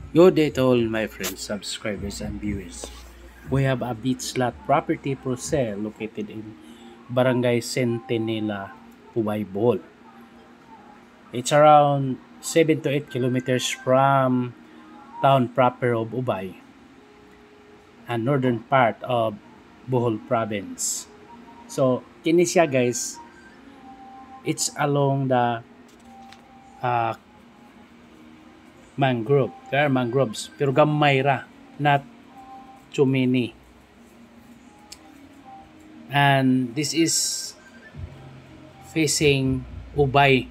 Good day to all my friends, subscribers, and viewers. We have a beach lot property for sale located in Barangay Centinela, Ubay, Bohol. It's around 7 to 8 kilometers from town proper of Ubay, a northern part of Bohol province. So, kini siya guys, it's along the uh, mangrove. There are mangroves, pero gamay ra, not too many. And this is facing Ubay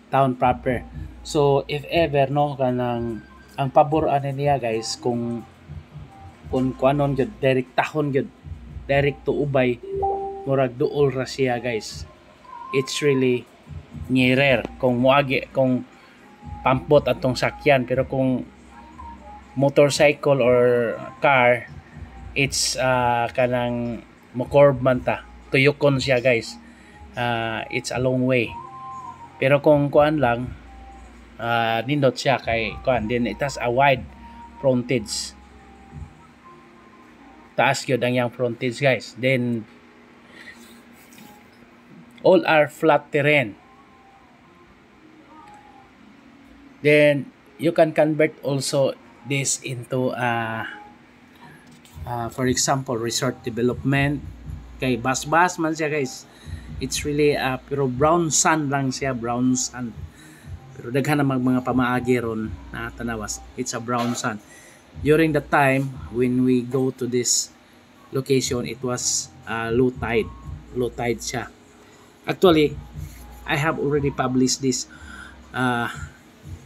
town proper. So if ever no kanang ang pabor ani niya guys kung kuanon gyud direktahon gyud direct to Ubay murag duol ra siya guys. It's really nearer kung muagi kung pampot atong sakyan, pero kung motorcycle or car, it's kanang mokorb man ta tuyokon siya guys. It's a long way. Pero kung kuan lang, nindot siya kay kuan din, it has a wide frontage. Taas gyud ang yang frontage guys. Then all are flat terrain. Then you can convert also this into for example resort development, kay bas-bas man siya guys. It's really pero brown sand lang siya, brown sand. Pero daghan na mga pamaagi ron na tanawas. It's a brown sand. During the time when we go to this location, it was low tide. Low tide siya. Actually, I have already published this.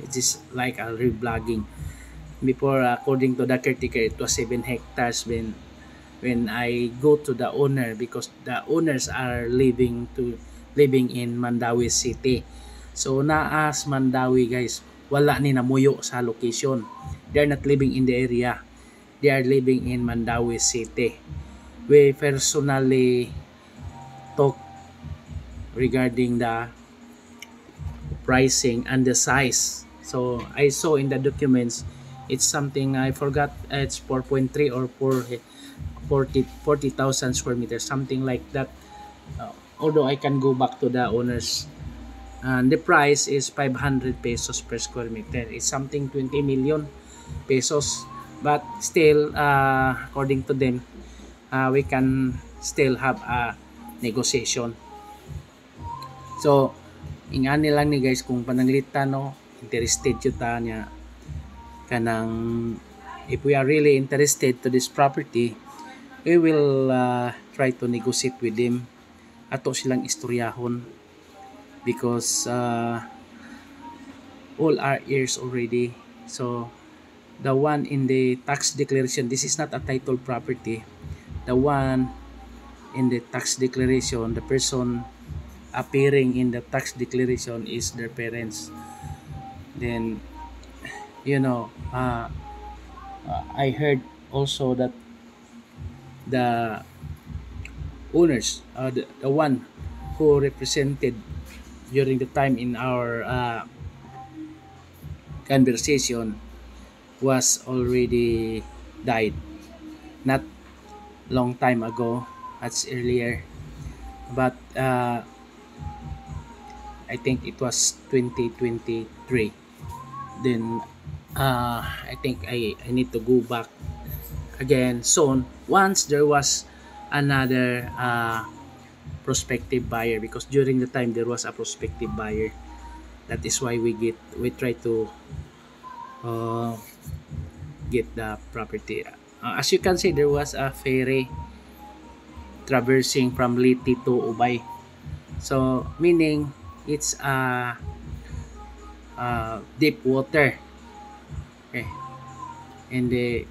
It is like a reblogging. Before, according to the caretaker, it was 7 hectares when I go to the owner, because the owners are living in Mandawi City. So naas Mandawi guys, wala ni namuyo sa location. They are not living in the area. They are living in Mandawi City. We personally talk regarding the pricing and the size. So I saw in the documents, it's something I forgot. It's 4.3 or 40,000 square meters, something like that. Although I can go back to the owners, and the price is 500 pesos per square meter. It's something 20 million pesos, but still, according to them, we can still have a negotiation. So ingani lang ni guys, kung pananglitan no, interested yun ta niya kanang, if we are really interested to this property, we will try to negotiate with them. Ato silang istoryahon, because all our ears already. So the one in the tax declaration, this is not a title property. The one in the tax declaration, the person appearing in the tax declaration is their parents. Then I heard also that the owners, the one who represented during the time in our conversation, was already died not long time ago, as earlier, but I think it was 2023. Then I think I need to go back again soon once there was another prospective buyer, because during the time there was a prospective buyer. That is why we try to uh, get the property. As you can see, there was a ferry traversing from Liti to Ubay. So meaning it's deep water. Okay. In the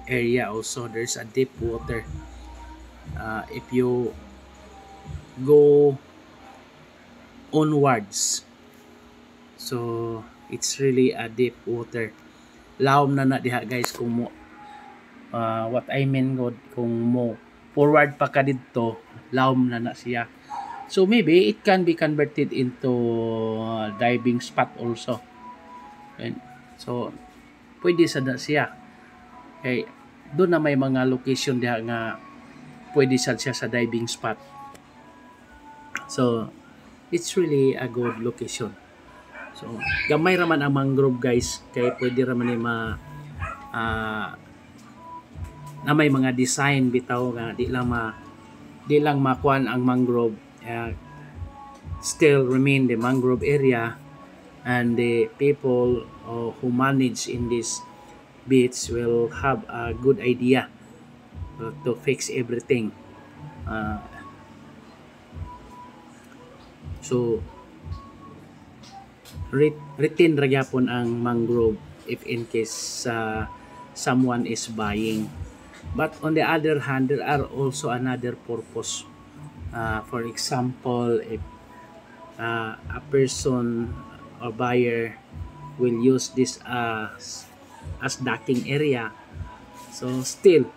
area also there's a deep water. If you go onwards, so it's really a deep water. Lawom na diha guys, kung mo what I mean god, kung mo forward pa ka didto, lawom na siya. So maybe it can be converted into diving spot also. And so pwede sa na siya. Kay doon na may mga location diha nga pwede sad siya sa diving spot. So it's really a good location. So gamay raman ang mangrove guys, kay pwede raman ni na may mga design bitaw nga di lang makuan ang mangrove, still remain the mangrove area, and the people who manage in this beach will have a good idea to fix everything. So retain ra gyapon ang mangrove if in case someone is buying. But on the other hand, there are also another purpose. For example, if a person or buyer will use this as docking area, so still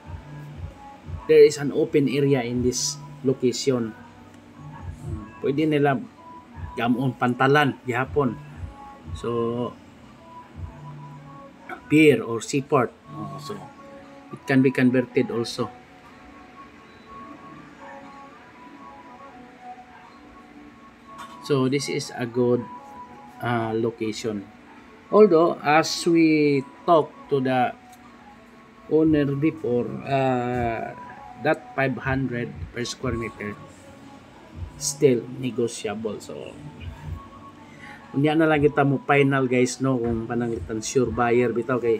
there is an open area in this location. Pwede nila gamon pantalan gihapon. So pier or seaport. So it can be converted also. So this is a good location. Although as we talk to the owner before, that 500 per square meter still negotiable. So unya na lang kita mo final guys, no, kung pananglitan sure buyer bitaw, kay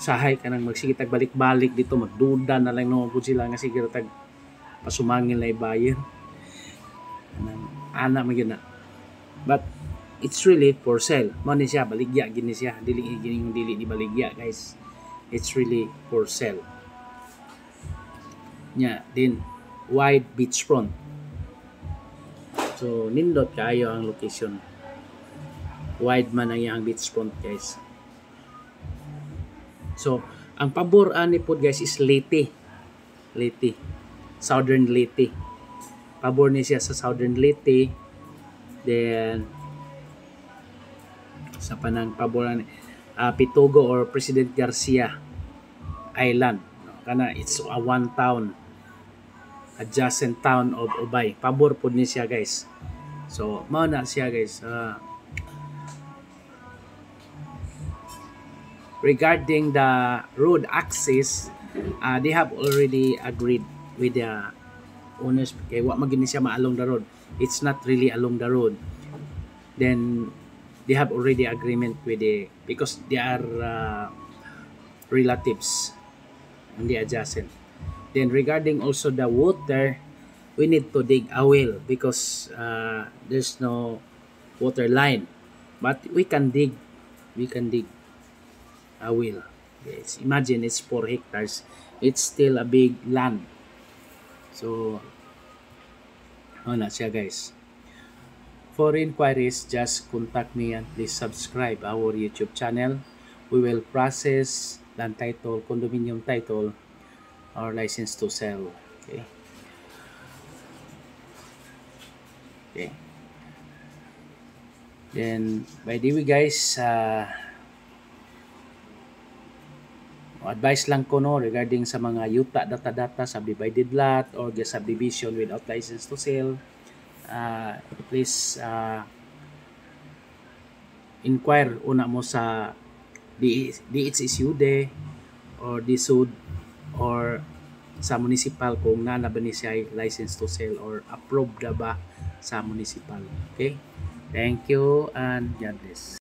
sahay ka nang magsigitag balik-balik dito, magduda na lang naman po sila nga sige tag pasumangin na buyer ana magina. But it's really for sale. Mo ni siya baligya gini siya, dili ni baligya guys, it's really for sale nya. Din wide beachfront, so nindot kayo ang location, wide man ang iyang beachfront guys. So ang pabor ani pod guys is Leyte, Southern Leyte. Pabor ni siya sa Southern Leyte. Then sa panang pabor ani Pitugo or President Garcia Island, kana it's a one town, adjacent town of Ubay. Pabor pod ni siya guys. So mao na siya guys. Regarding the road access, they have already agreed with the owners, kay wa magini siya along the road. It's not really along the road. Then they have already agreement with because they are relatives and the adjacent. Then regarding also the water, we need to dig a well because there's no water line, but we can dig a well. Yes, imagine it's 4 hectares. It's still a big land. So na siya guys. For inquiries, just contact me and please subscribe our YouTube channel. We will process land title, condominium title, or license to sell. Okay. Then by the way guys, advice lang ko, no, regarding sa mga yuta data subdivided lot or subdivision without license to sell, please inquire una mo sa DHSUD or DSUD or sa municipal kung na ba ni siya license to sell or approved na ba sa municipal. Okay, thank you and God bless.